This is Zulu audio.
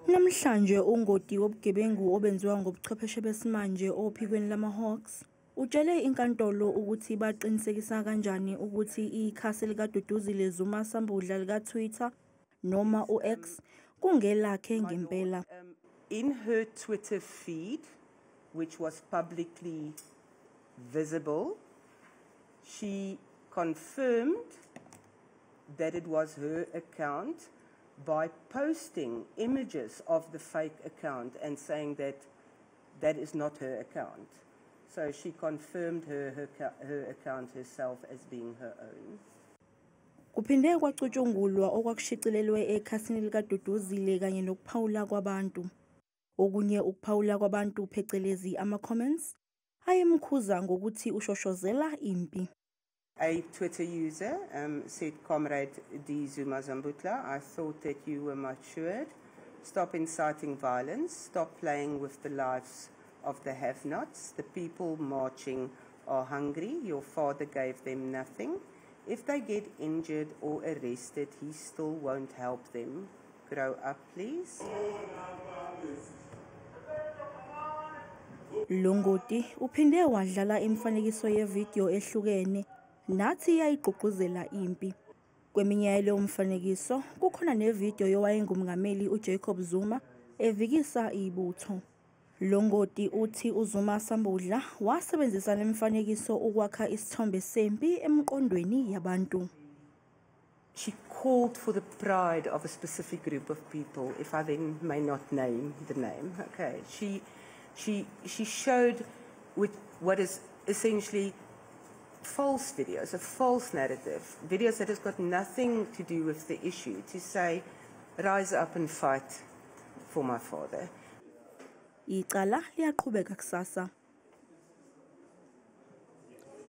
Namhlanje ungoti wobugebengu obenziwa ngobuchwepheshe besimanje ophikweni lama-Hawks utshele inkantolo ukuthi baqinisekisa kanjani ukuthi ikhasi likaDuduzile Zuma Sambudla lika-Twitter noma u-X kungelakhe ngempela. In her Twitter feed, which was publicly visible, she confirmed that it was her account by posting images of the fake account and saying that that is not her account. So she confirmed her account herself as being her own. Kuphinde kwacutshungulwa okwakushicilelwe ekhasini likaDuduzile kanye nokuphawula kwabantu. Okunye ukuphawula kwabantu phecelezi ama-comments ayemkhuza ngokuthi ushoshozela impi. A Twitter user said, Comrade D. Zuma Zambudla, I thought that you were matured. Stop inciting violence. Stop playing with the lives of the have-nots. The people marching are hungry. Your father gave them nothing. If they get injured or arrested, he still won't help them. Grow up, please. Longoti uphinde wadlala imifanekiso yevideo ehlukene nathi yayigqugquzela impi. Kweminye yaleyo mfanekiso kukhona nevideo yowayengumngameli uJacob Zuma evikisa ibutho. Longoti uthi uZuma Sambudla wasebenzisa lemfanekiso ukwakha isithombe sempi emqondweni yabantu. She called for the pride of a specific group of people, if I then may not name the name. Okay, she showed with what is essentially false videos, a false narrative, videos that has got nothing to do with the issue, to say, rise up and fight for my father. Icala liyaqhubeka kusasa.